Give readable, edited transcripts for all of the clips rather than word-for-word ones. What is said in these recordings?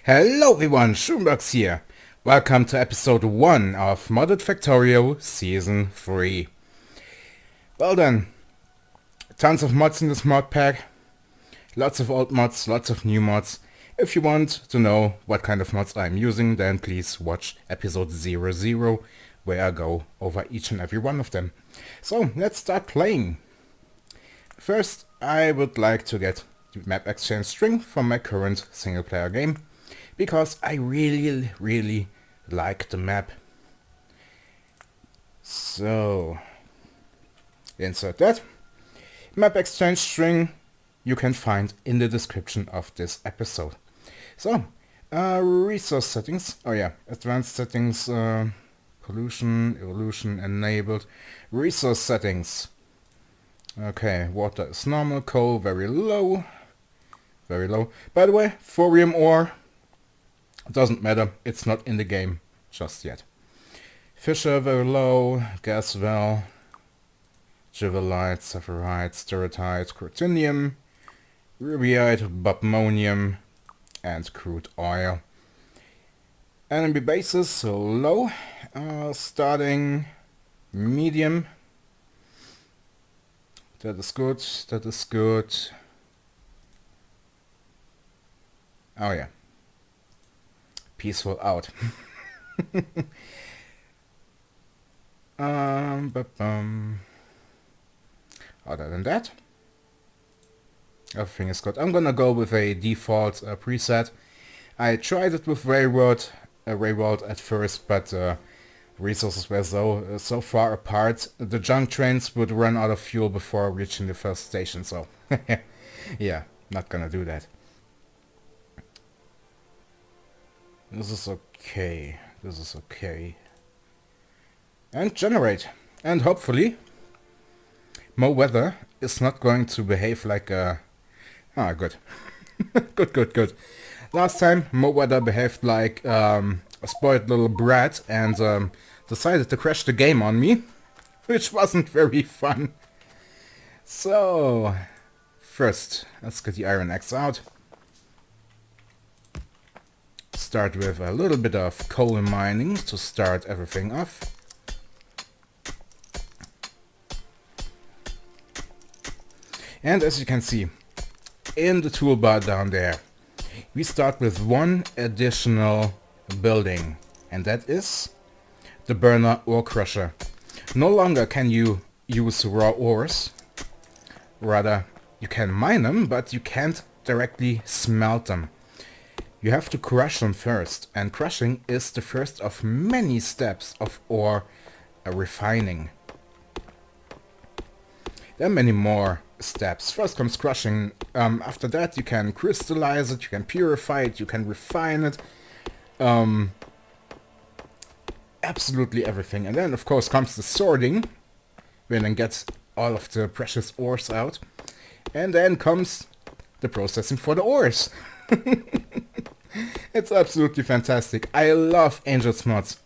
Hello everyone, Schumbergs here. Welcome to episode 1 of Modded Factorio Season 3. Well then, tons of mods in this mod pack. Lots of old mods, lots of new mods. If you want to know what kind of mods I'm using, then please watch episode 00, where I go over each and every one of them. So, let's start playing. First, I would like to get the map exchange string from my current single player game, because I really like the map. So, insert that. Map exchange string you can find in the description of this episode. So, resource settings. Oh yeah, advanced settings, pollution, evolution enabled. Resource settings. Okay, water is normal, coal very low. Very low. By the way, thorium ore doesn't matter, it's not in the game just yet. Fisher very low, gas well, givelite, saphirite, steratite, cortinium, rubyite, bubmonium, and crude oil. Enemy bases so low, starting medium. That is good, that is good. Oh yeah. Peaceful out. Other than that, everything is good. I'm gonna go with a default preset. I tried it with railroad at first, but resources were so far apart. The junk trains would run out of fuel before reaching the first station. So, yeah, not gonna do that. This is okay. This is okay. And generate. And hopefully, Mo Weather is not going to behave like a... Ah, good. Good. Last time, Mo Weather behaved like a spoiled little brat and decided to crash the game on me, which wasn't very fun. So, first, let's get the Iron Axe out. Start with a little bit of coal mining to start everything off. And as you can see, in the toolbar down there, we start with one additional building, and that is the burner ore crusher. No longer can you use raw ores, rather you can mine them, but you can't directly smelt them. You have to crush them first, and crushing is the first of many steps of ore refining. There are many more steps. First comes crushing. After that you can crystallize it, you can purify it, you can refine it. Absolutely everything. And then of course comes the sorting, where then gets all of the precious ores out. And then comes the processing for the ores. It's absolutely fantastic. I love Angel's mods.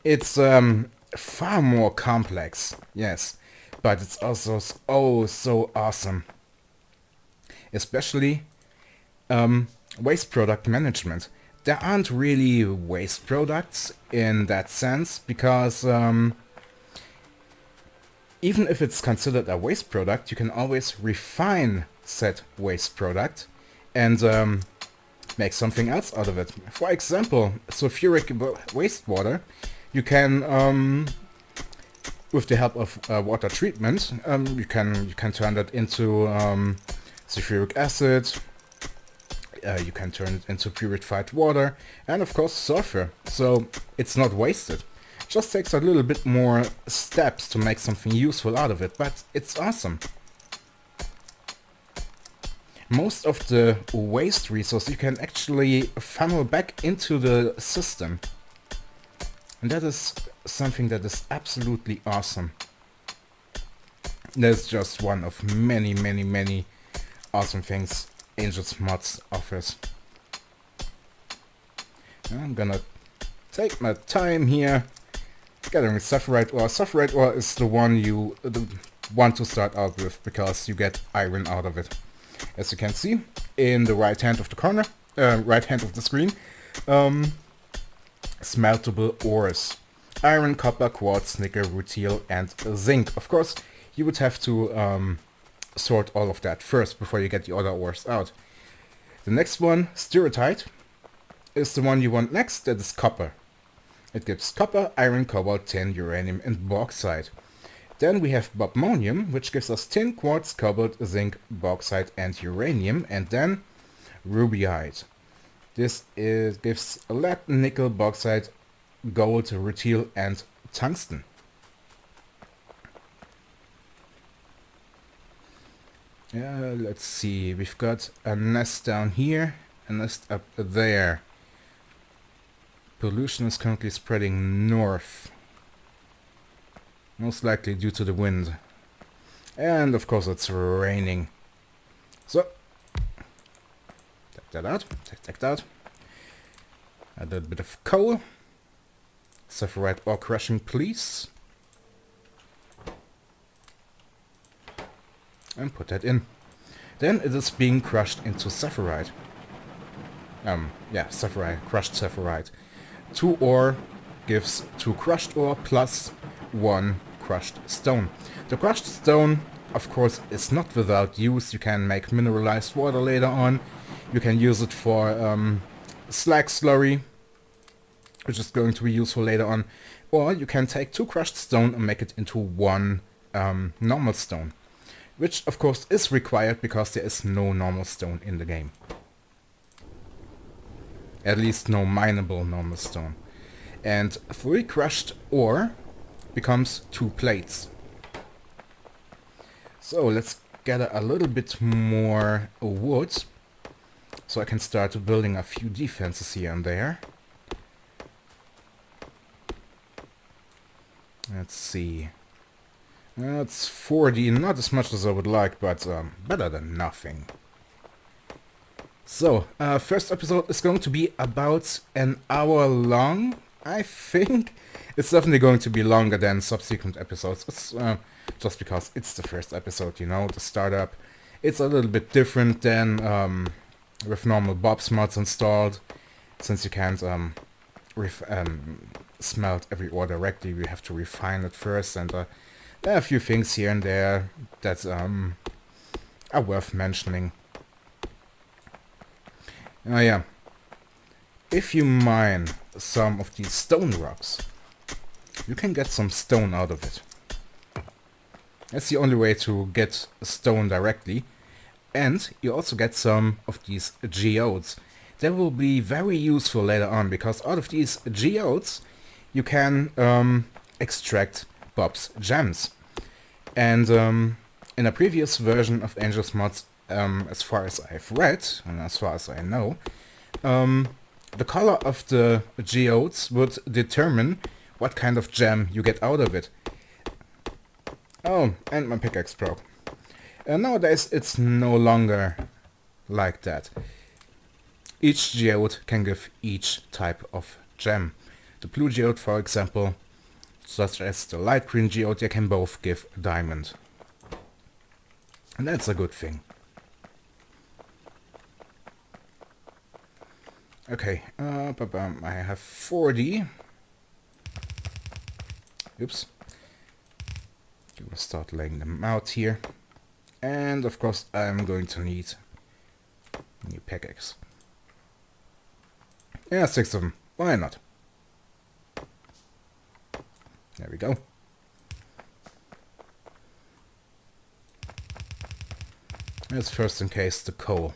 It's far more complex, yes, but it's also so awesome. Especially waste product management. There aren't really waste products in that sense, because even if it's considered a waste product, you can always refine said waste product and make something else out of it. For example, sulfuric wastewater, you can, with the help of water treatment, you can turn that into sulfuric acid. You can turn it into purified water, and of course sulfur. So it's not wasted. Just takes a little bit more steps to make something useful out of it, but it's awesome. Most of the waste resource you can actually funnel back into the system. And that is something that is absolutely awesome. That's just one of many awesome things Angel's Mods offers. I'm gonna take my time here gathering saphirite ore. Saphirite ore is the one you want to start out with, because you get iron out of it. As you can see, in the right hand of the corner, right hand of the screen. Smeltable ores. Iron, copper, quartz, nickel, rutile, and zinc. Of course, you would have to sort all of that first before you get the other ores out. The next one, stereotype, is the one you want next. That is copper. It gives copper, iron, cobalt, tin, uranium, and bauxite. Then we have bobmonium, which gives us tin, quartz, cobalt, zinc, bauxite, and uranium. And then rubiite. This gives lead, nickel, bauxite, gold, rutile, and tungsten. Let's see, we've got a nest down here, a nest up there. Pollution is currently spreading north. Most likely due to the wind. And of course it's raining. So, take that out, take that out. A little bit of coal. Sapphirite ore crushing, please. And put that in. Then it is being crushed into sapphirite. Sapphirite, crushed sapphirite. 2 ore gives 2 crushed ore plus 1 crushed stone. The crushed stone, of course, is not without use. You can make mineralized water later on. You can use it for slag slurry, which is going to be useful later on. Or you can take 2 crushed stone and make it into 1 normal stone. Which, of course, is required because there is no normal stone in the game. At least no mineable normal stone. And 3 crushed ore becomes 2 plates. So let's gather a little bit more wood. So I can start building a few defenses here and there. Let's see. That's 40, not as much as I would like, but better than nothing. So, first episode is going to be about an hour long, I think. It's definitely going to be longer than subsequent episodes. It's just because it's the first episode, you know, the startup. It's a little bit different than with normal Bob's mods installed, since you can't smelt every ore directly. We have to refine it first, and there are a few things here and there that are worth mentioning. Oh yeah, if you mine some of these stone rocks, you can get some stone out of it. That's the only way to get stone directly. And you also get some of these geodes. They will be very useful later on, because out of these geodes you can extract Bob's gems. And in a previous version of Angel's Mods, as far as I've read, and as far as I know, the color of the geodes would determine what kind of gem you get out of it. Oh, and my pickaxe broke. Nowadays it's no longer like that. Each geode can give each type of gem. The blue geode, for example, such as the light green geode, they can both give a diamond. And that's a good thing. Okay, I have 40. Oops. We will start laying them out here. And of course I'm going to need a new pickaxe. Yeah, 6 of them. Why not? There we go. Let's first encase the coal.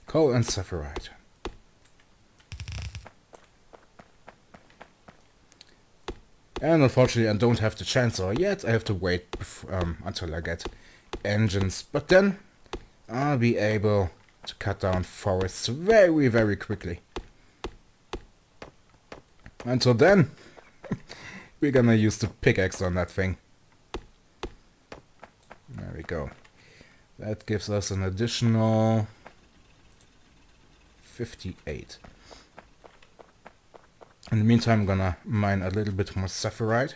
Coal and sapphirite. And unfortunately I don't have the chancellor yet. I have to wait until I get engines. But then I'll be able to cut down forests very, very quickly. Until then, we're gonna use the pickaxe on that thing. There we go. That gives us an additional 58. In the meantime, I'm gonna mine a little bit more sapphirite.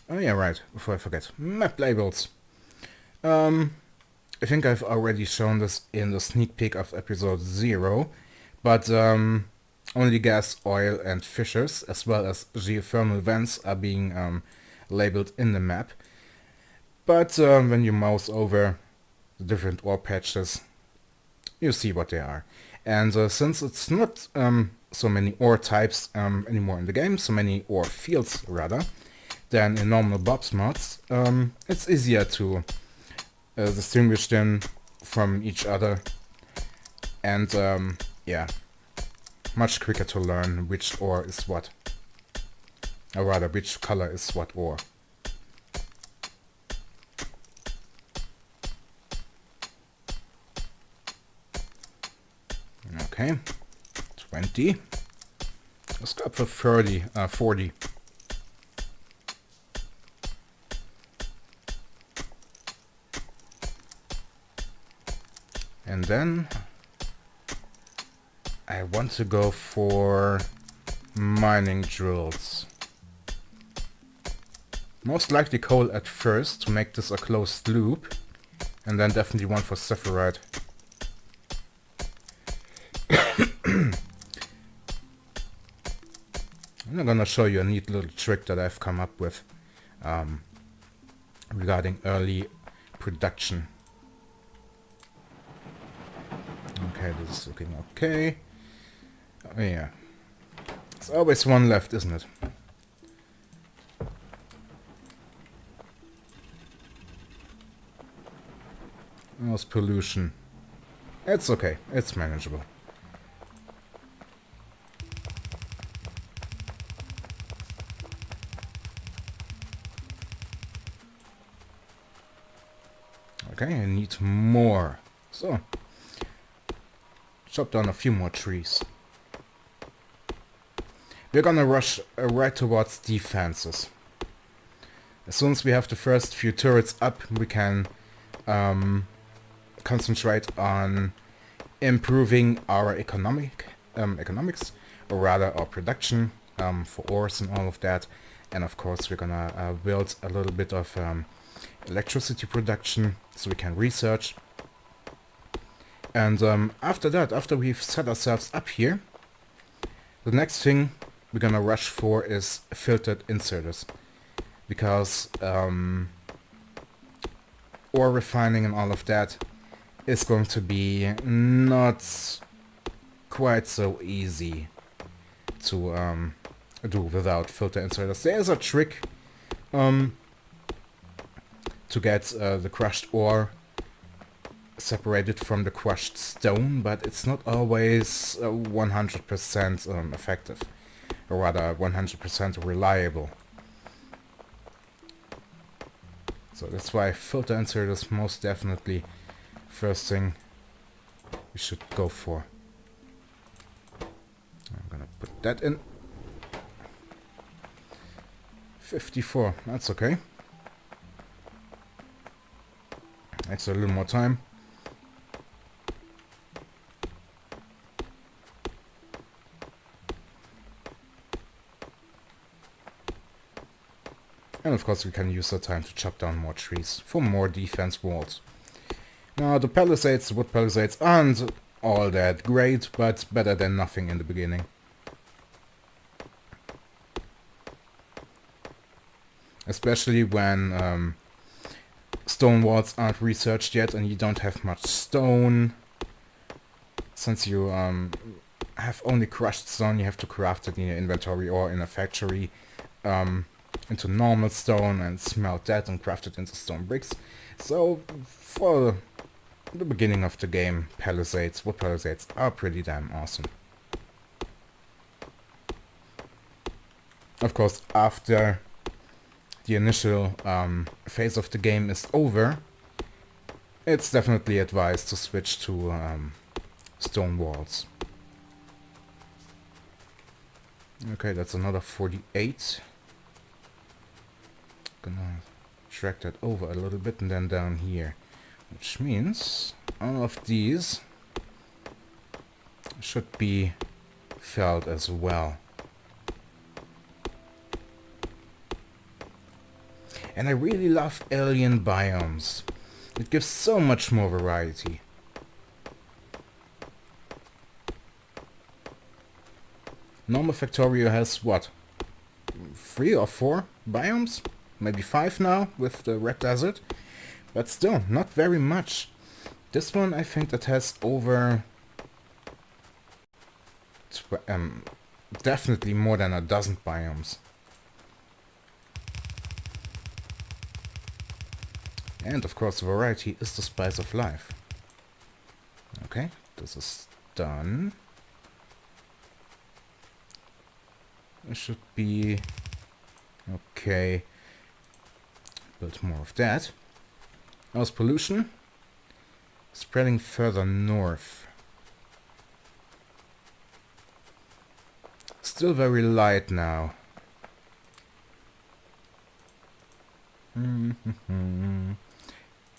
Oh yeah, right, before I forget. Map labels. I think I've already shown this in the sneak peek of episode 0, but only gas, oil and fissures, as well as geothermal vents are being labeled in the map. But when you mouse over the different ore patches, you see what they are. And since it's not so many ore types anymore in the game, so many ore fields rather, than in normal Bob's mods, it's easier to distinguish them from each other, and yeah, much quicker to learn which ore is what, or rather which color is what ore. Okay, 20. Let's go up for 40. And then I want to go for mining drills. Most likely coal at first to make this a closed loop, and then definitely one for Sephiroth. I'm gonna show you a neat little trick that I've come up with regarding early production. Okay, this is looking okay. Oh, yeah. There's always one left, isn't it? There's pollution. It's okay. It's manageable. Okay, I need more. So, chop down a few more trees. We're gonna rush right towards defenses. As soon as we have the first few turrets up, we can concentrate on improving our economics, or rather our production for ores and all of that. And of course, we're gonna build a little bit of electricity production so we can research. And after that, after we've set ourselves up here, the next thing we're gonna rush for is filtered inserters, because ore refining and all of that is going to be not quite so easy to do without filter inserters. There's a trick to get the crushed ore separated from the crushed stone, but it's not always 100% effective, or rather 100% reliable. So that's why filter inserters most definitely first thing we should go for. I'm gonna put that in. 54, that's okay. Takes a little more time. And of course we can use the time to chop down more trees for more defense walls. Now the palisades, the wood palisades aren't all that great, but better than nothing in the beginning. Especially when stone walls aren't researched yet and you don't have much stone. Since you have only crushed stone, you have to craft it in your inventory or in a factory into normal stone and smelt that and craft it into stone bricks. So for the beginning of the game, palisades, wood palisades are pretty damn awesome. Of course, after the initial phase of the game is over, it's definitely advised to switch to stone walls. Okay, that's another 48. Gonna drag that over a little bit and then down here, which means all of these should be felled as well. And I really love alien biomes. It gives so much more variety. Normal Factorio has what? 3 or 4 biomes? Maybe 5 now with the Red Desert. But still, not very much. This one I think that has over... definitely more than a dozen biomes. And of course variety is the spice of life. Okay, this is done. It should be... okay. Build more of that. How's pollution? Spreading further north. Still very light now.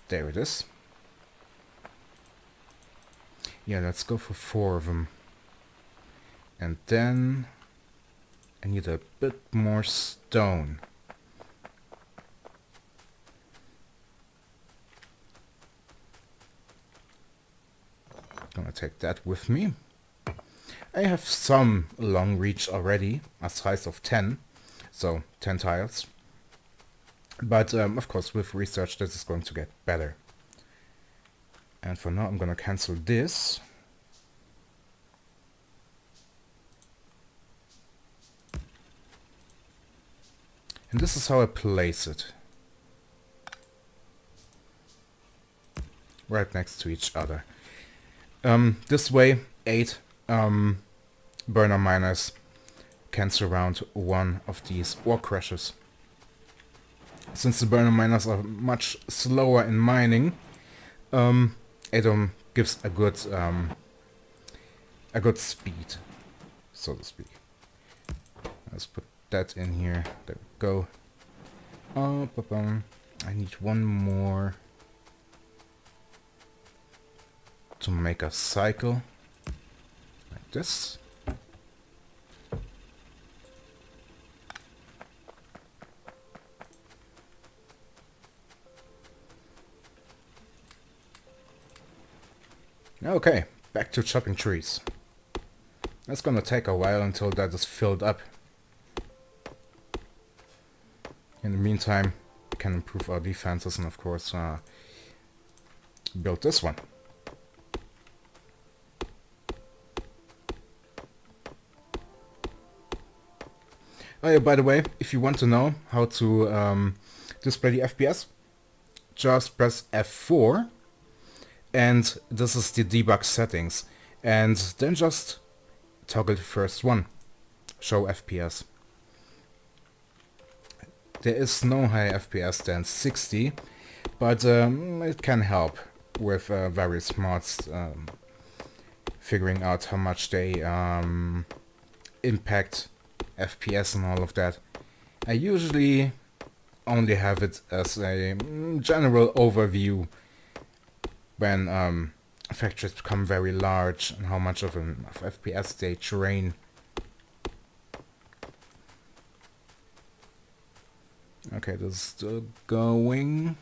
There it is. Yeah, let's go for 4 of them. And then I need a bit more stone. Gonna take that with me. I have some long reach already, a size of 10, so 10 tiles. But of course with research this is going to get better. And for now I'm gonna cancel this. And this is how I place it. Right next to each other. This way 8 burner miners can surround one of these ore crushers. Since the burner miners are much slower in mining, Atom gives a good speed, so to speak. Let's put that in here. There we go. I need one more to make a cycle like this. Okay, back to chopping trees. That's gonna take a while until that is filled up. In the meantime, we can improve our defenses and of course build this one. Oh yeah, by the way, if you want to know how to display the FPS, just press F4 and this is the debug settings, and then just toggle the first one, show FPS. There is no higher FPS than 60, but it can help with various mods figuring out how much they impact FPS and all of that. I usually only have it as a general overview when factories become very large and how much of FPS they drain. Okay, this is still going.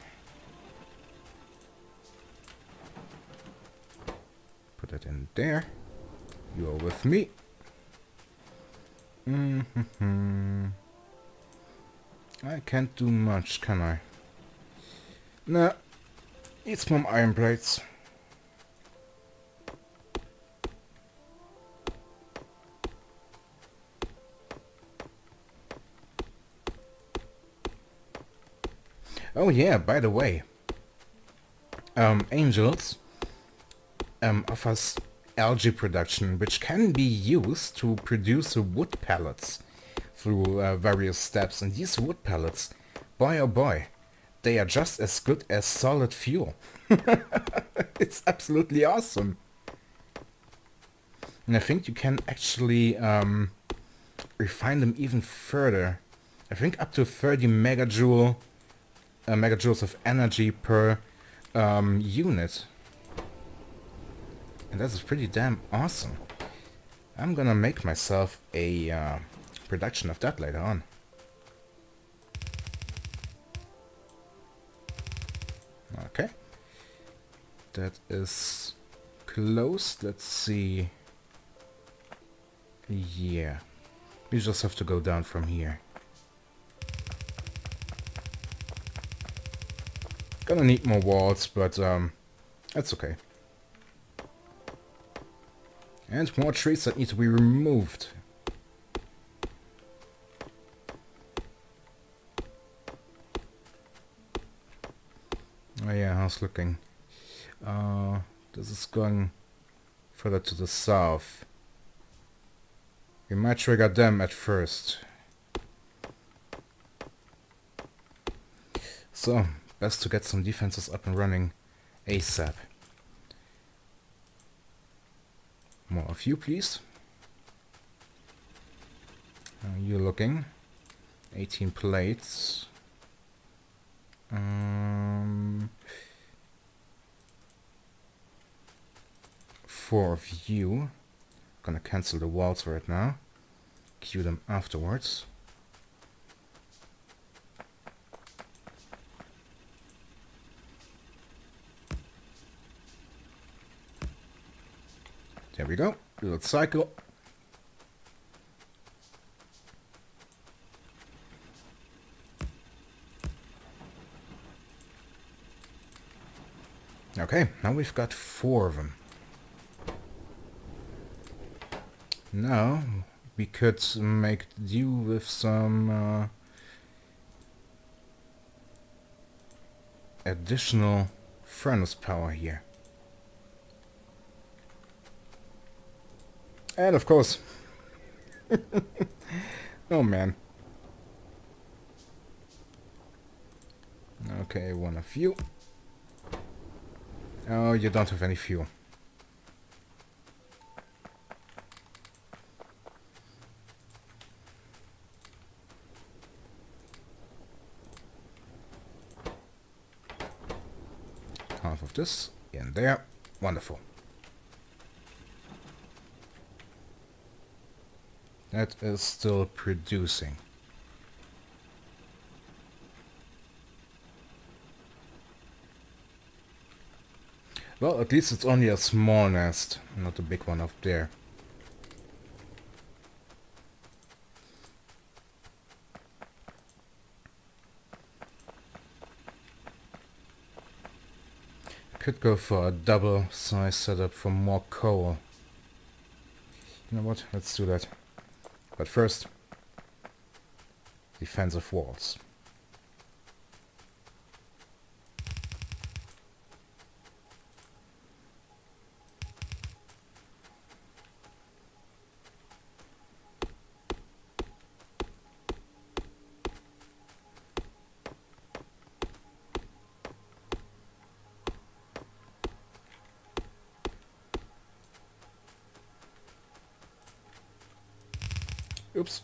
Put it in there. You are with me. I can't do much, can I? Nah. Eat some iron plates. Oh yeah, by the way, Angels offers algae production, which can be used to produce wood pellets through various steps. And these wood pellets, boy oh boy, they are just as good as solid fuel. It's absolutely awesome. And I think you can actually refine them even further. I think up to 30 megajoules of energy per unit. And that is pretty damn awesome. I'm gonna make myself a production of that later on. That is closed. Let's see. Yeah. We just have to go down from here. Gonna need more walls, but that's okay. And more trees that need to be removed. Oh yeah, how's looking? This is going further to the south. We might trigger them at first. So, best to get some defenses up and running ASAP. More of you, please. You're looking. 18 plates. 4 of you. Gonna cancel the walls right now. Queue them afterwards. There we go. Little cycle. Okay, now we've got 4 of them. Now we could make do with some additional furnace power here. And of course, oh man. Okay, 1 of you. Oh, you don't have any fuel. Half of this in there. Wonderful. That is still producing. Well, at least it's only a small nest, not a big one up there. Could go for a double size setup for more coal. You know what? Let's do that. But first, defensive walls. Oops.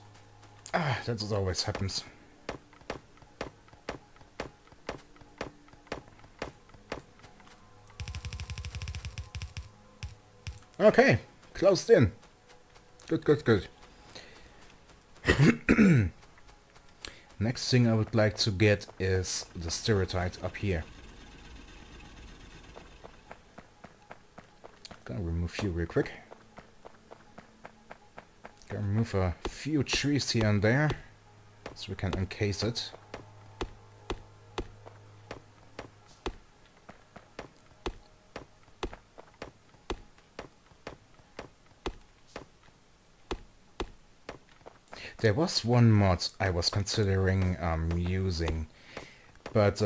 Ah, that just always happens. Okay, closed in. Good, good, good. Next thing I would like to get is the stereotype up here. Gonna remove you real quick. Gonna remove a few trees here and there, so we can encase it. There was one mod I was considering using, but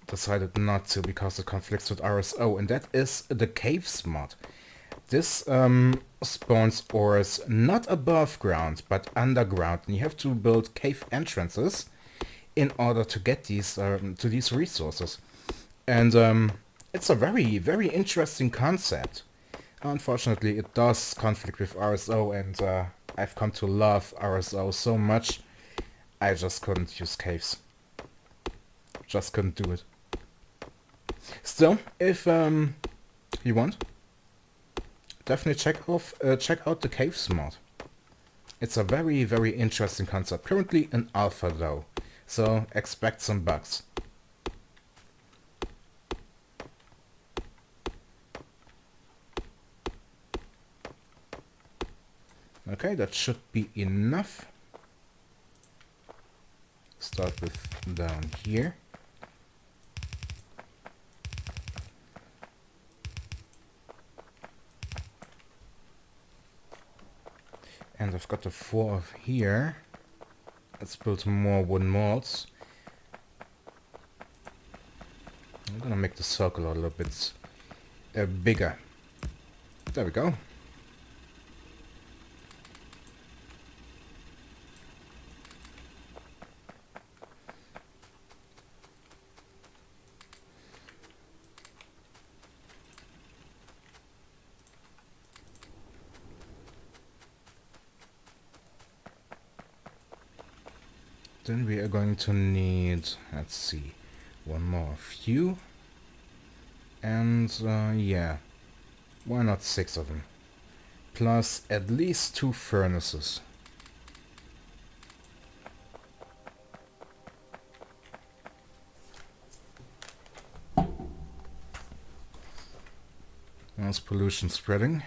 decided not to because it conflicts with RSO, and that is the Caves mod. This spawns ores not above ground, but underground, and you have to build cave entrances in order to get these to these resources. And it's a very, very interesting concept. Unfortunately, it does conflict with RSO, and I've come to love RSO so much, I just couldn't use caves. Just couldn't do it. Still, if you want, definitely check out the Caves mod. It's a very, very interesting concept. Currently in alpha though, so expect some bugs. Okay, that should be enough. Start with down here. And I've got the 4 of here. Let's build more wooden molds. I'm gonna make the circle a little bit bigger. There we go. Then we are going to need, let's see, one more of you. And yeah, why not 6 of them? Plus at least 2 furnaces. How's pollution spreading?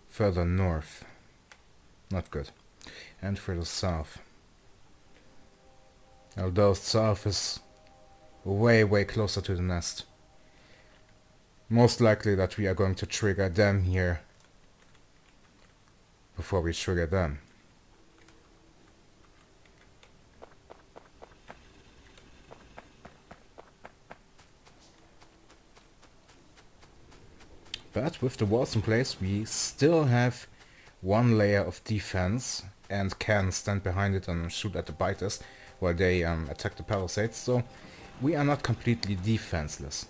Further north. Not good. And further south. Although south is way, way closer to the nest. Most likely that we are going to trigger them here before we trigger them. But with the walls in place, we still have 1 layer of defense and can stand behind it and shoot at the biters while they attack the palisades. So we are not completely defenseless.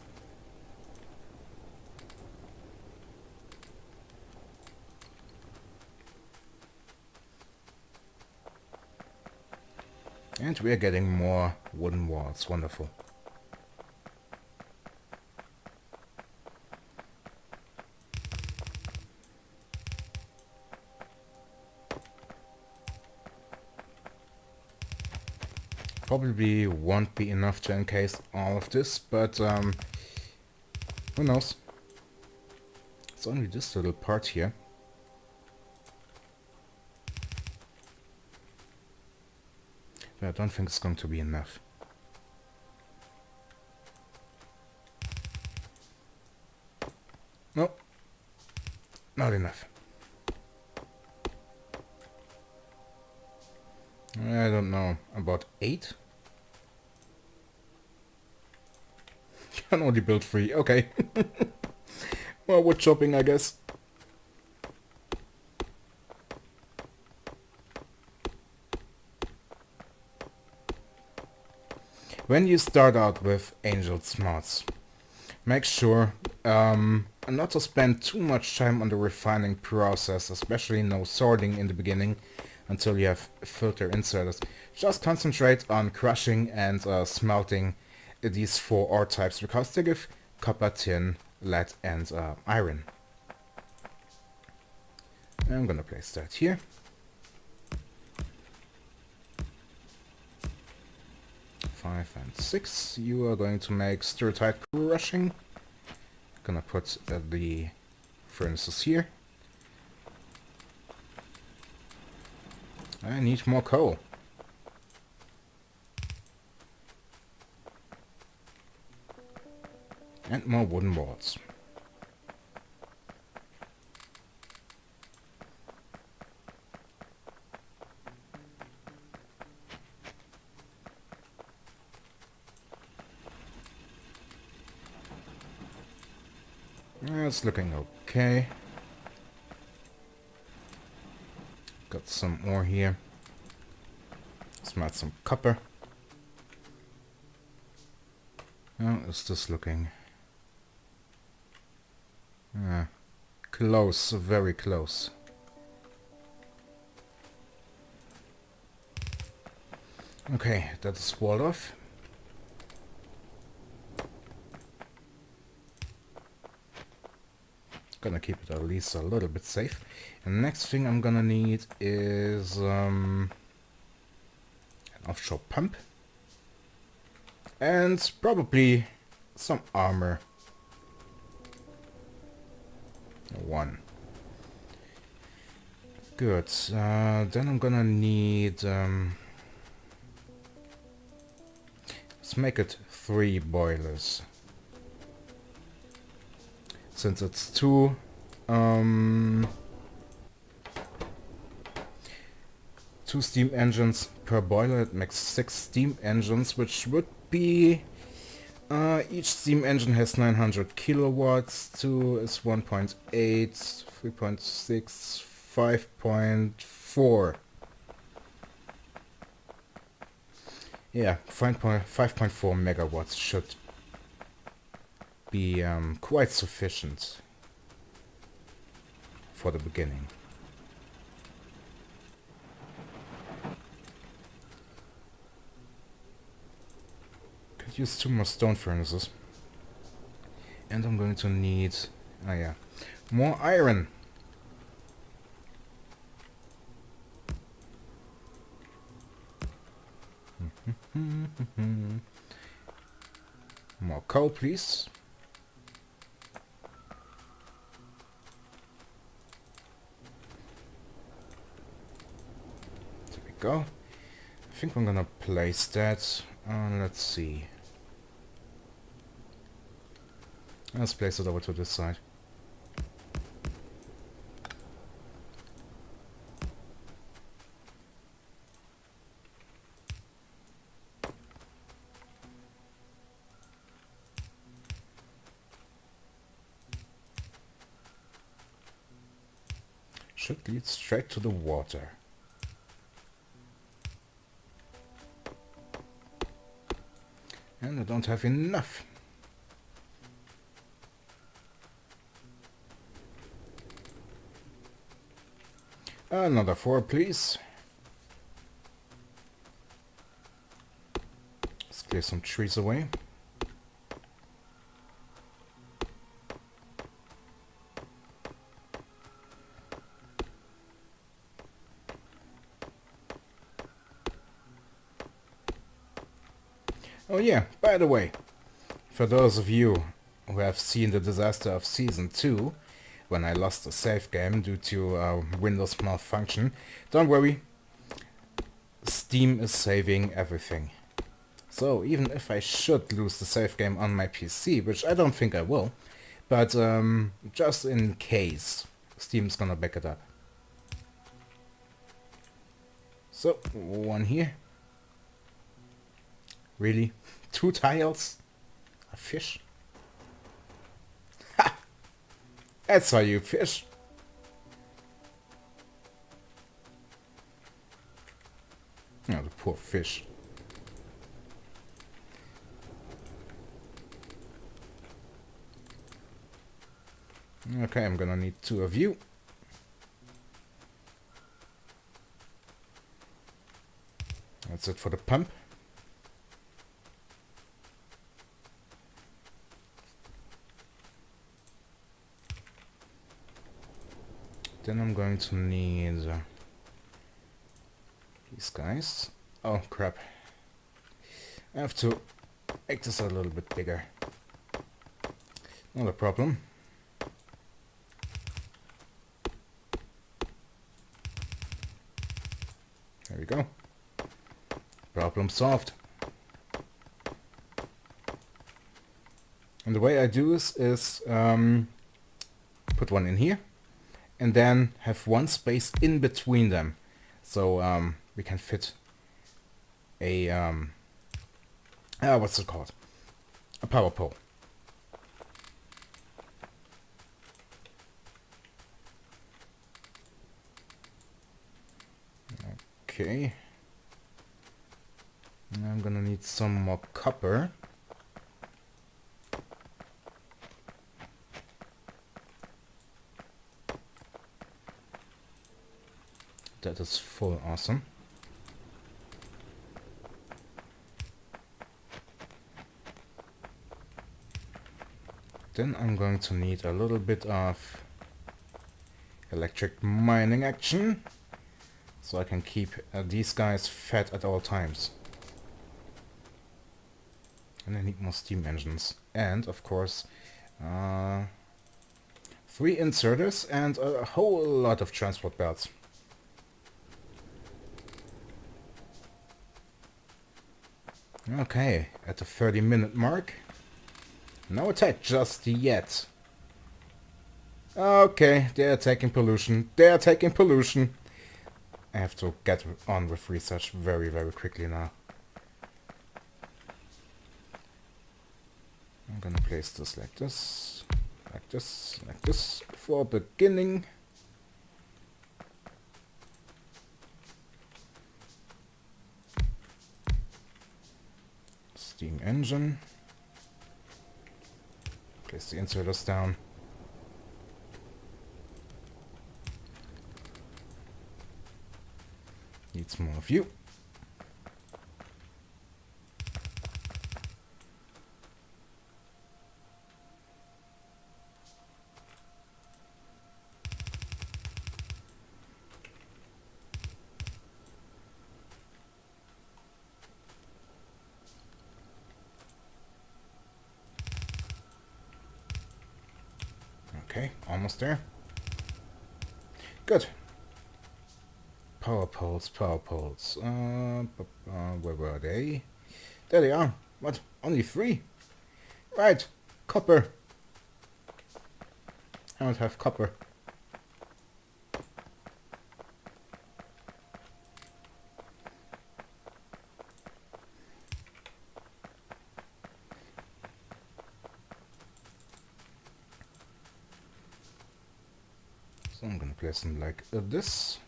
And we are getting more wooden walls. Wonderful. Probably won't be enough to encase all of this, but who knows? It's only this little part here. But I don't think it's going to be enough. No, not enough. I don't know, about 8? Can only build 3, okay. Well, wood chopping, I guess. When you start out with Angel Smarts, make sure not to spend too much time on the refining process, especially no sorting in the beginning until you have filter inserters. Just concentrate on crushing and smelting these 4 ore types because they give copper, tin, lead and iron. I'm gonna place that here. Five and 6. You are going to make stir-tight crushing. Gonna put the furnaces here. I need more coal. And more wooden boards. It's looking okay. Got some more here. Smelt some copper. How is this looking? Close, very close. Okay, that is walled off. Gonna keep it at least a little bit safe. And next thing I'm gonna need is an offshore pump. And probably some armor. 1. Good. Then I'm gonna need... let's make it 3 boilers. Since it's 2... 2 steam engines per boiler, it makes 6 steam engines, which would be... each steam engine has 900 kilowatts, 2 is 1.8, 3.6, 5.4. Yeah, 5.4 megawatts should be quite sufficient for the beginning. Could use 2 more stone furnaces. And I'm going to need, oh yeah, more iron. More coal, please. There we go. I think I'm gonna place that. Let's see. Let's place it over to this side. Should lead straight to the water. And I don't have enough. Another 4, please. Let's clear some trees away. Oh yeah, by the way, for those of you who have seen the disaster of Season 2, when I lost a save game due to Windows malfunction, don't worry, Steam is saving everything. So even if I should lose the save game on my PC, which I don't think I will, but just in case, Steam's gonna back it up. So, 1 here. Really? 2 tiles? A fish? Ha! That's how you fish. Oh, the poor fish. Okay, I'm gonna need 2 of you. That's it for the pump. Then I'm going to need these guys. Oh crap. I have to make this a little bit bigger. Not a problem. There we go. Problem solved. And the way I do this is put one in here. And then have 1 space in between them, so we can fit a what's it called? A power pole. Okay. And I'm gonna need some more copper. That is full awesome. Then I'm going to need a little bit of electric mining action, so I can keep these guys fed at all times. And I need more steam engines. And, of course, 3 inserters and a whole lot of transport belts. Okay, at the 30-minute mark. No attack just yet. Okay, they're taking pollution. They're taking pollution. I have to get on with research very, very quickly now. I'm gonna place this like this, like this, like this for beginning. Steam engine. Place the inserters down. Needs more of you. Okay, almost there. Good. Power poles, power poles. Where were they? There they are. What? Only 3? Right. Copper. I don't have copper. So I'm gonna place them like this.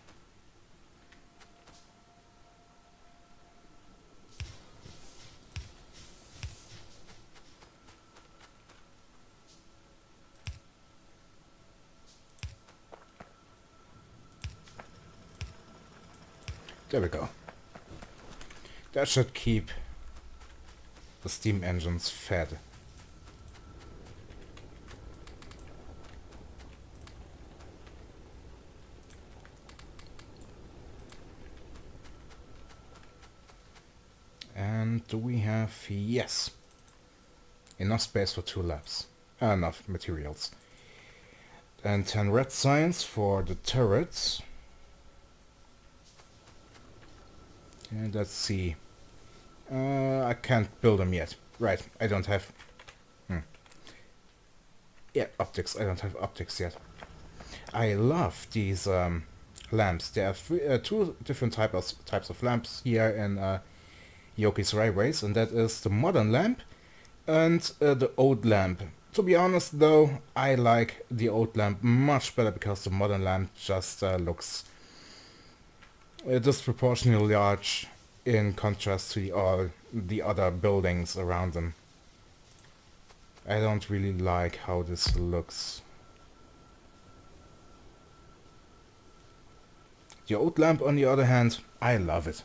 There we go. That should keep the steam engines fed. And do we have... Yes. Enough space for 2 labs. Enough materials. And 10 red signs for the turrets. And let's see. I can't build them yet. Right, I don't have... Yeah, optics. I don't have optics yet. I love these lamps. There are 2 different types of lamps here in Yoki's Railways, and that is the modern lamp and the old lamp. To be honest though, I like the old lamp much better because the modern lamp just looks disproportionately large in contrast to all the other buildings around them. I don't really like how this looks. The old lamp, on the other hand, I love it.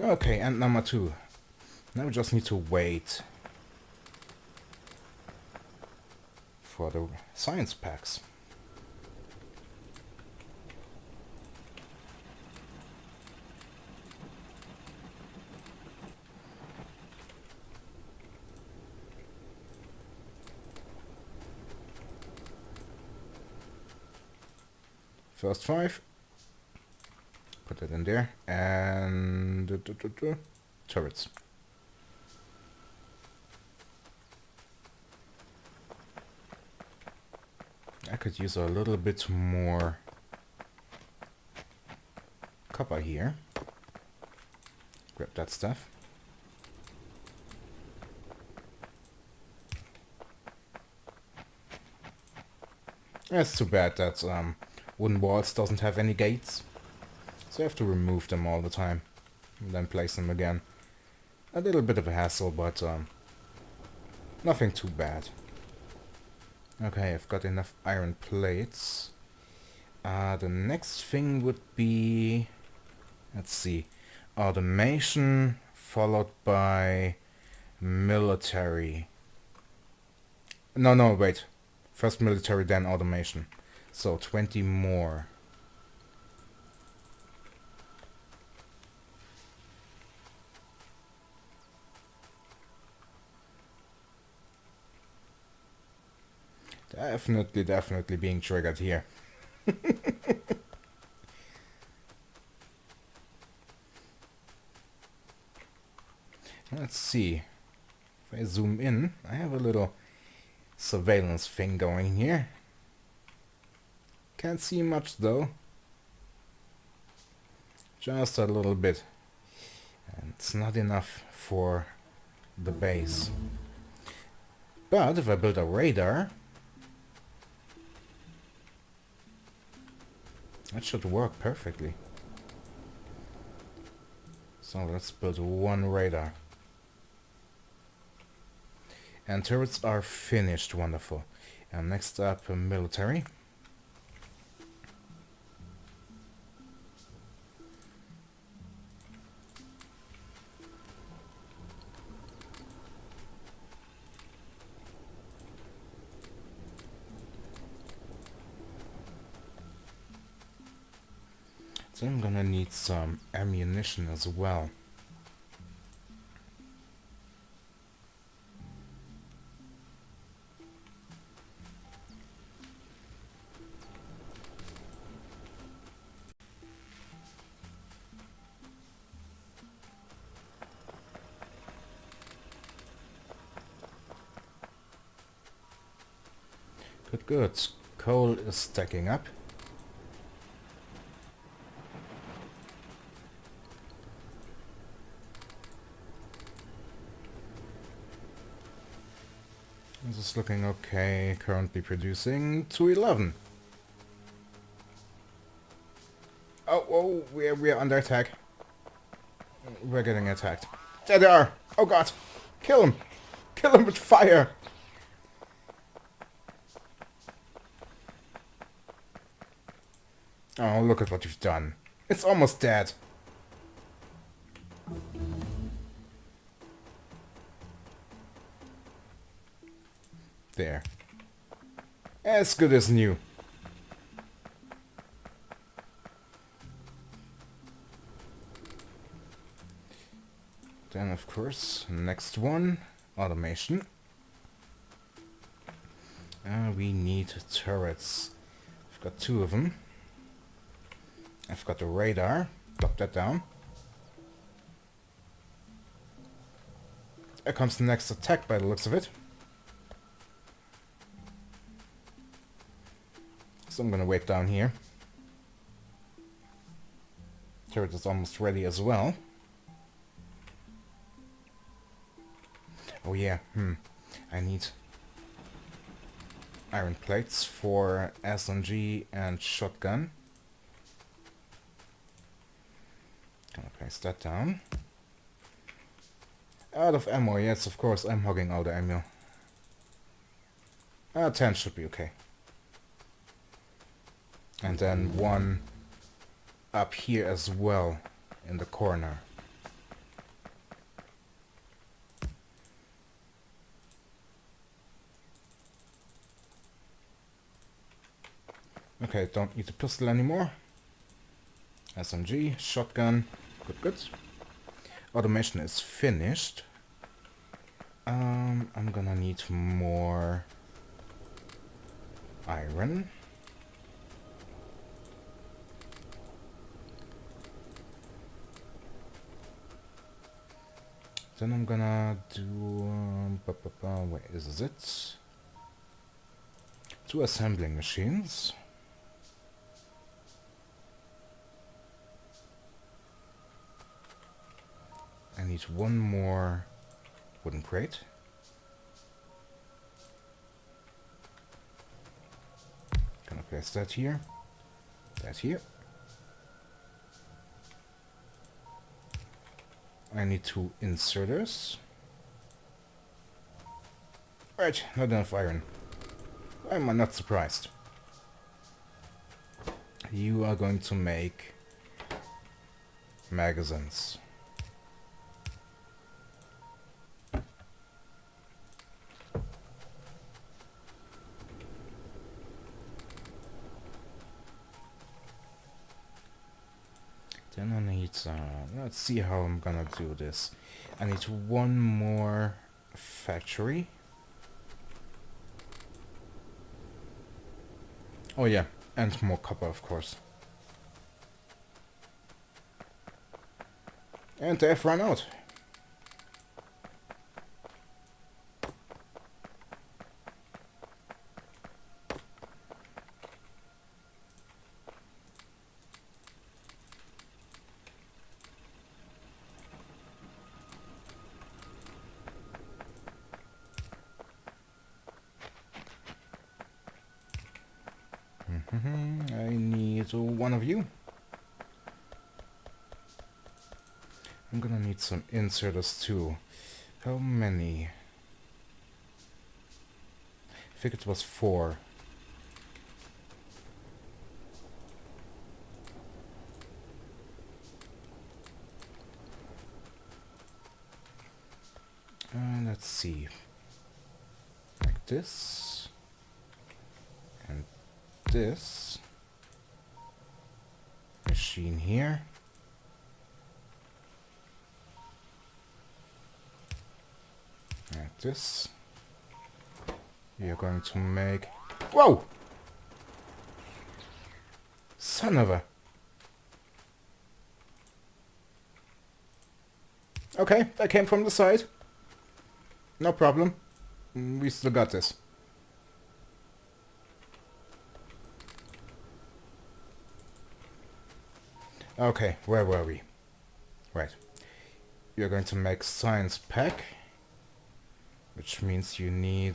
Okay, and number 2. Now we just need to wait for the science packs. First 5. Put that in there. And... turrets. I could use a little bit more copper here. Grab that stuff. It's too bad that wooden walls doesn't have any gates. So I have to remove them all the time. And then place them again. A little bit of a hassle, but nothing too bad. Okay, I've got enough iron plates. The next thing would be... Let's see. Automation followed by military. No, wait. First military, then automation. So 20 more. Definitely being triggered here. Let's see. If I zoom in, I have a little surveillance thing going here. Can't see much though. Just a little bit. And it's not enough for the base. But if I build a radar, that should work perfectly. So let's build one radar. And turrets are finished, wonderful. And next up, military. So I'm gonna need some ammunition as well. Good, good. Coal is stacking up. This is looking okay. Currently producing 211. Oh, we're under attack. We're getting attacked. There they are! Oh god! Kill him! Kill him with fire! Oh, look at what you've done. It's almost dead. There. As good as new. Then, of course, next one. Automation. We need turrets. I've got 2 of them. I've got the radar. Drop that down. There comes the next attack by the looks of it. So I'm gonna wait down here. Turret is almost ready as well. Oh yeah, I need iron plates for SMG and shotgun. Gonna place that down. Out of ammo, yes, of course, I'm hogging all the ammo. 10 should be okay. And then one up here as well, in the corner. Okay, don't need the pistol anymore. SMG, shotgun, good, good. Automation is finished. I'm gonna need more iron. Then I'm gonna do... where is it? 2 assembling machines. I need 1 more wooden crate. Gonna place that here. That here. I need 2 inserters. Right, not enough iron. Why am I not surprised? You are going to make magazines. Then I need, let's see how I'm gonna do this. I need 1 more factory. Oh yeah, And more copper, of course. And they've run out. I need one of you. I'm gonna need some inserters too. How many? I think it was 4. Let's see. Like this. And this. Machine here. Like this. You're going to make... Whoa! Son of a... Okay, that came from the side. No problem. We still got this. Okay, where were we? Right. You're going to make science pack, which means you need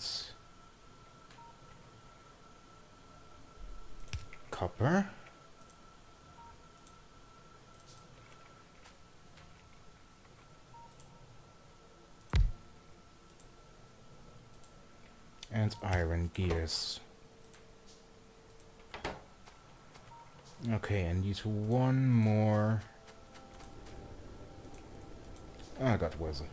copper. And iron gears. Okay, I need one more. I got wizard.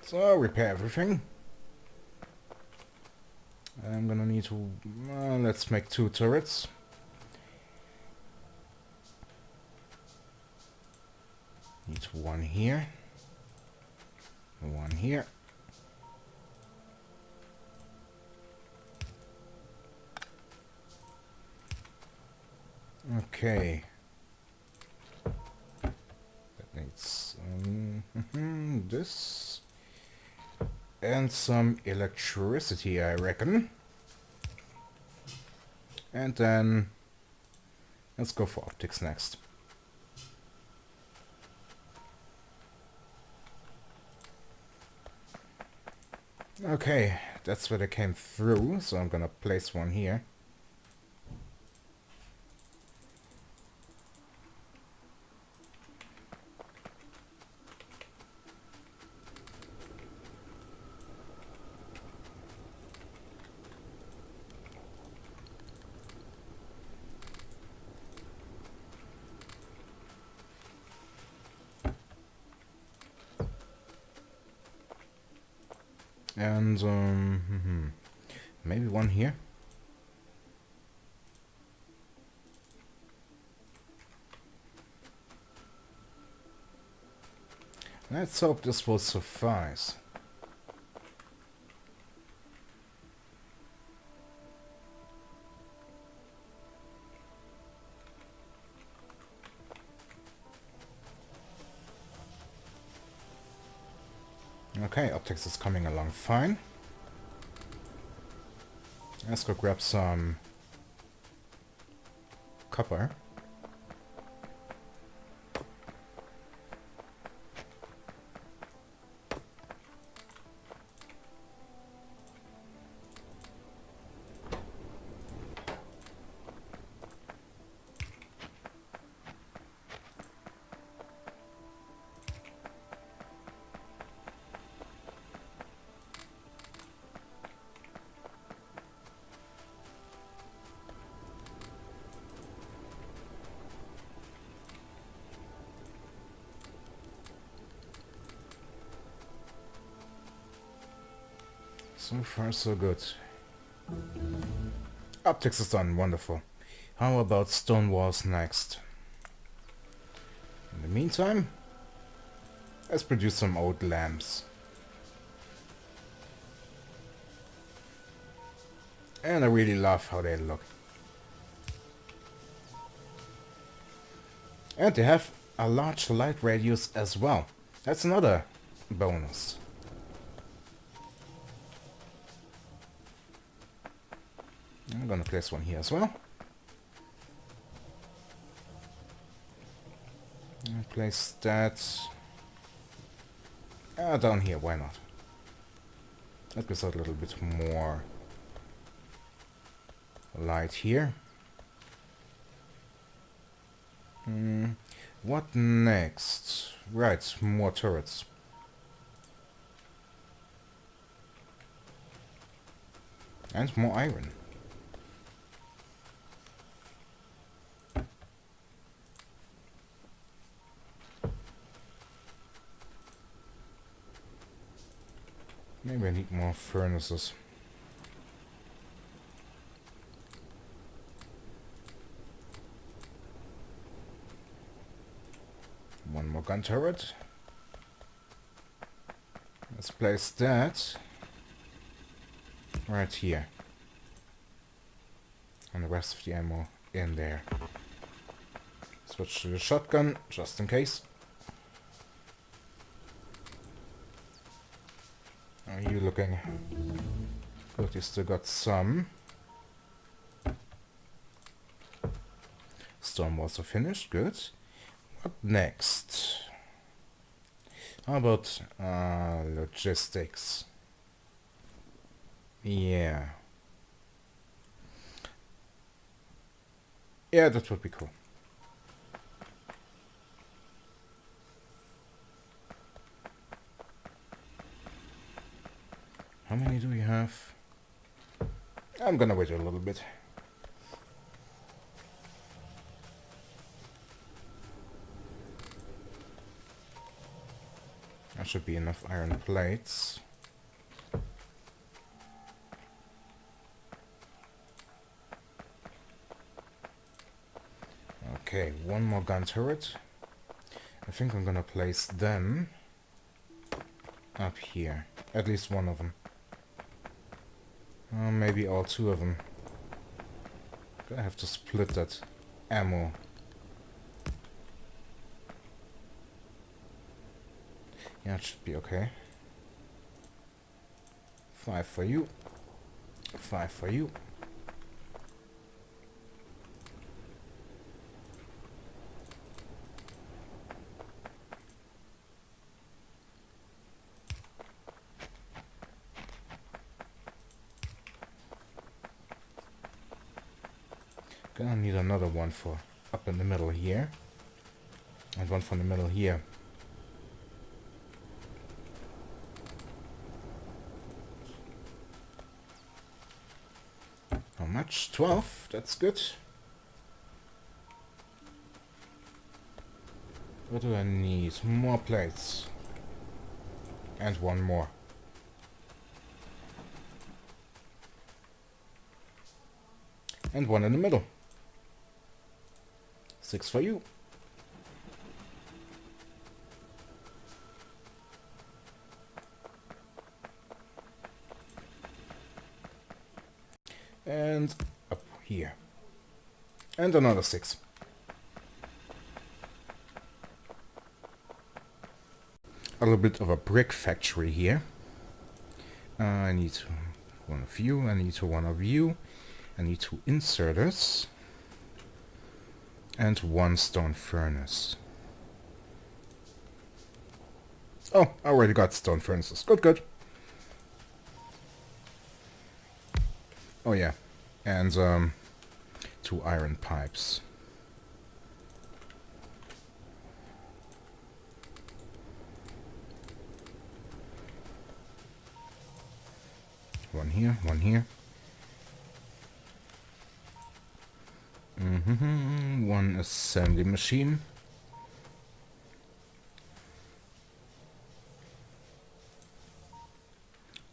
So repair everything. I'm gonna need to... let's make 2 turrets. Need one here. One here. Okay. That needs this. And some electricity, I reckon. And then let's go for optics next. Okay, that's where they came through, so I'm gonna place one here. And maybe one here. Let's hope this will suffice. Okay, optics is coming along fine. Let's go grab some copper. So far, so good. Optics is done. Wonderful. How about stone walls next? In the meantime, let's produce some old lamps. And I really love how they look. And they have a large light radius as well. That's another bonus. I'm gonna place one here as well. And place that down here, why not? That gives out a little bit more light here. What next? Right, more turrets. And more iron. Maybe I need more furnaces. One more gun turret. Let's place that right here. And the rest of the ammo in there. Switch to the shotgun, just in case. Are you looking good? You still got some. Storm walls are finished, good. What next? How about logistics? Yeah. Yeah, that would be cool. How many do we have? I'm gonna wait a little bit. There should be enough iron plates. Okay, one more gun turret. I think I'm gonna place them up here. At least one of them. Maybe all two of them. Gonna have to split that ammo. Yeah, it should be okay. 5 for you. 5 for you. Gonna need another one for up in the middle here. And one from the middle here. How much? 12? That's good. What do I need? More plates. And one more. And one in the middle. 6 for you. And up here. And another 6. A little bit of a brick factory here. I need one of you, I need one of you. I need 2 inserters. And 1 stone furnace. Oh, I already got stone furnaces. Good, good. Oh yeah. And 2 iron pipes. One here, one here. One assembly machine.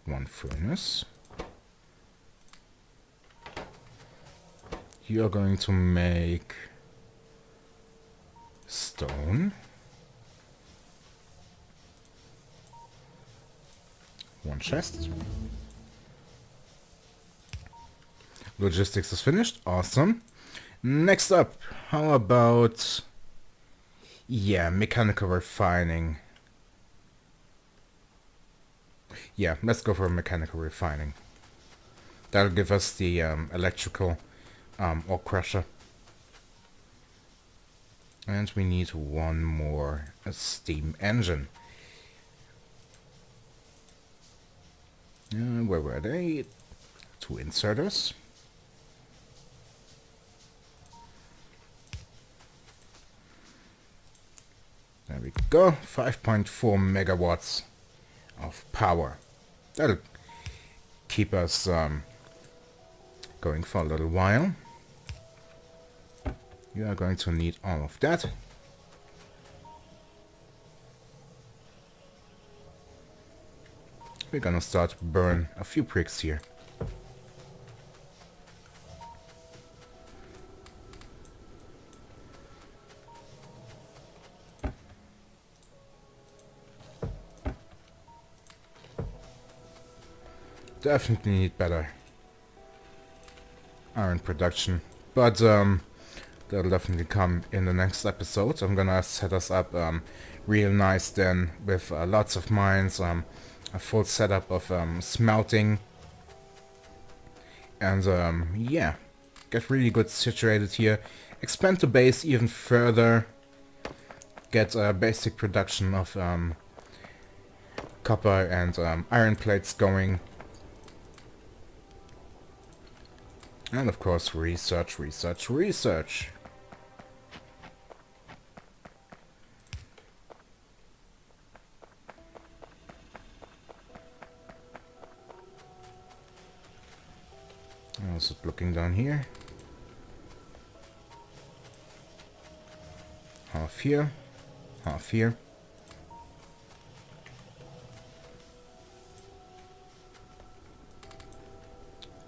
One furnace. You are going to make stone. One chest. Logistics is finished. Awesome. Next up, how about... yeah, mechanical refining. Yeah, let's go for mechanical refining. That'll give us the electrical ore crusher. And we need one more steam engine. Where were they? Two inserters. There we go. 5.4 megawatts of power. That'll keep us going for a little while. You are going to need all of that. We're gonna start to burn a few bricks here. Definitely need better iron production, but that'll definitely come in the next episode. I'm gonna set us up real nice then with lots of mines, a full setup of smelting, and yeah, get really good situated here. Expand the base even further. Get a basic production of copper and iron plates going. And of course, research, research, research. Also looking down here. Half here, half here.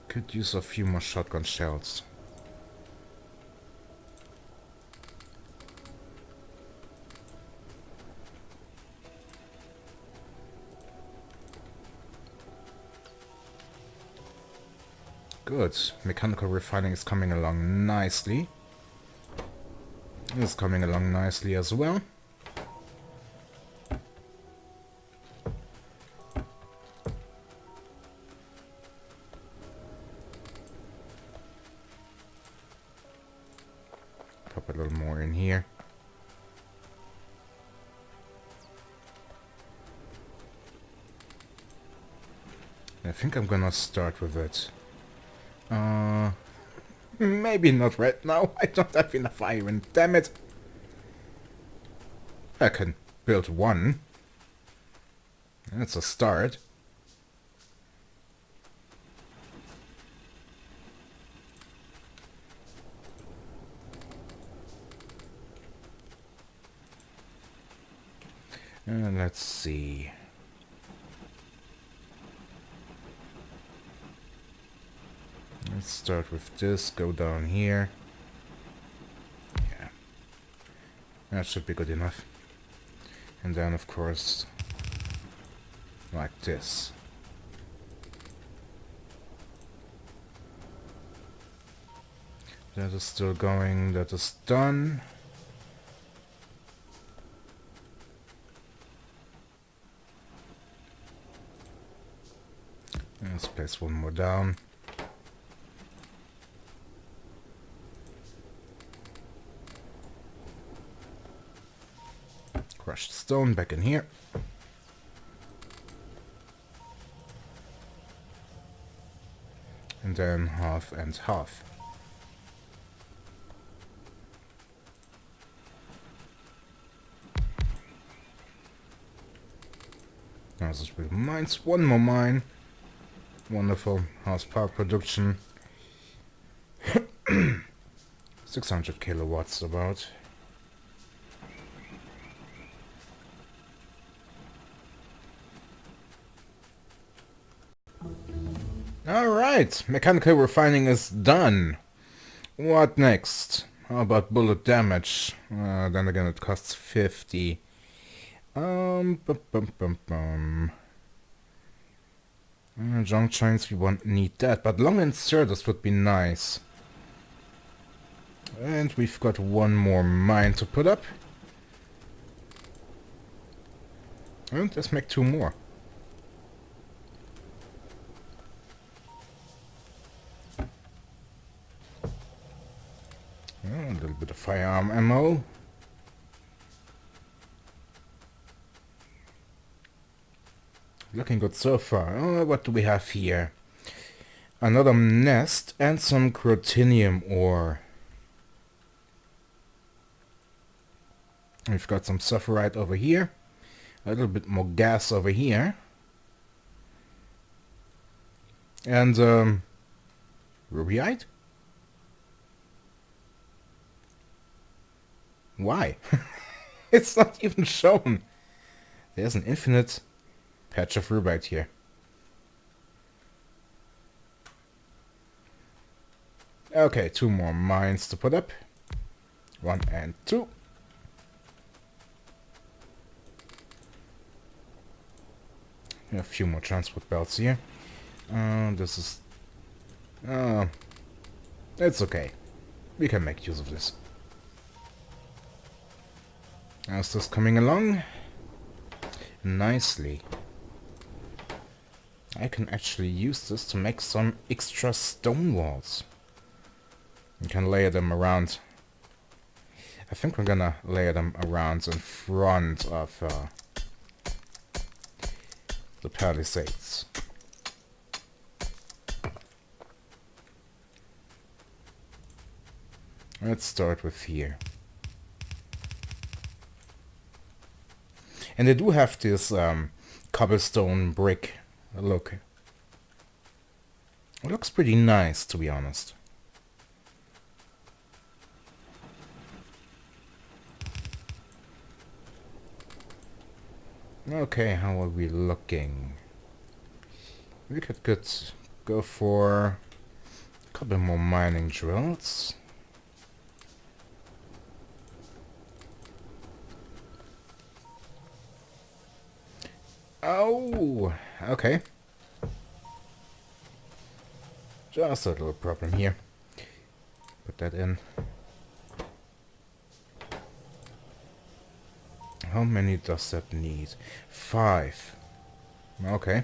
Could use a few more shotgun shells. Good. Mechanical refining is coming along nicely. This is coming along nicely as well. Pop a little more in here. I think I'm gonna start with it. Maybe not right now. I don't have enough iron, damn it. I can build one. That's a start. Let's see. Let's start with this, go down here. Yeah. That should be good enough. And then, of course, like this. That is still going, that is done. Let's place one more down. Crushed stone back in here. And then half and half. Now this will mines. One more mine. Wonderful. Horsepower production. 600 kilowatts about. Alright, mechanical refining is done. What next? How about bullet damage? Then again, it costs 50. Bum, bum, bum, bum. Junk chains, we won't need that, but long inserters would be nice. And we've got one more mine to put up. And let's make two more. A little bit of firearm ammo. Looking good so far. Oh, what do we have here? Another nest and some crotinium ore. We've got some sulfurite over here. A little bit more gas over here. And, rubyite? Why? It's not even shown. There's an infinite patch of rubyite here. Okay, two more mines to put up. 1 and 2. A few more transport belts here. This is... it's okay. We can make use of this. How's this coming along? Nicely. I can actually use this to make some extra stone walls. You can layer them around. I think we're gonna layer them around in front of the palisades. Let's start with here. And they do have this cobblestone brick look. It looks pretty nice, to be honest. Okay, how are we looking? We could go for a couple more mining drills. Oh, okay. Just a little problem here. Put that in. How many does that need? 5. Okay.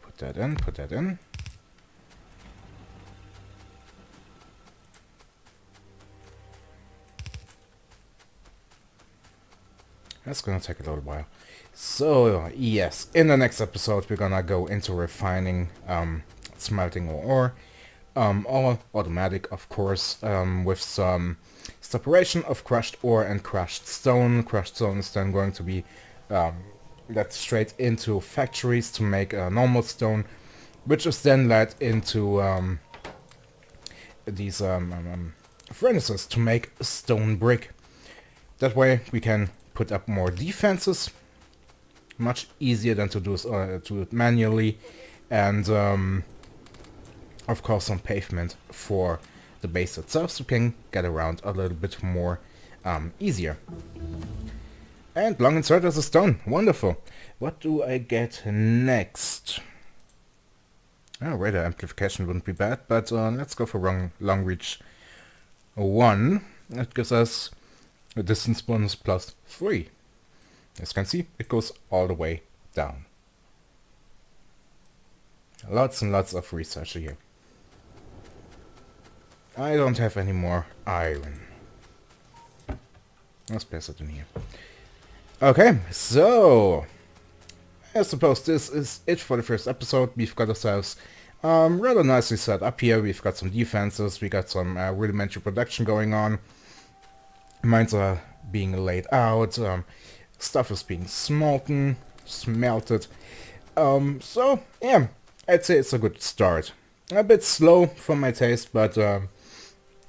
Put that in, put that in. That's gonna take a little while. So, yes, in the next episode we're gonna go into refining, smelting ore. All automatic, of course, with some separation of crushed ore and crushed stone. Crushed stone is then going to be led straight into factories to make normal stone, which is then led into these furnaces to make stone brick. That way we can put up more defenses, much easier than to do it manually, and of course some pavement for the base itself, so we can get around a little bit more easier. And long inserters is done. Wonderful. What do I get next? Oh, radar amplification wouldn't be bad, but let's go for long reach 1. That gives us a distance bonus plus 3. As you can see, it goes all the way down. Lots and lots of research here. I don't have any more iron. Let's place it in here. Okay, so I suppose this is it for the first episode. We've got ourselves rather nicely set up here. We've got some defenses, we got some rudimentary production going on. Mines are being laid out, stuff is being smelted. So, yeah, I'd say it's a good start. A bit slow for my taste, but,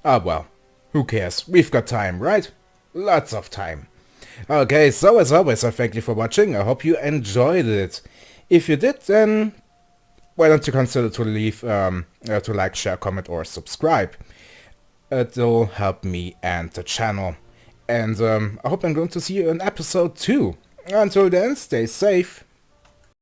well, who cares? We've got time, right? Lots of time. Okay, so as always, I thank you for watching. I hope you enjoyed it. If you did, then why don't you consider to leave, to like, share, comment, or subscribe. It'll help me and the channel. And I hope I'm going to see you in episode 2. Until then, stay safe.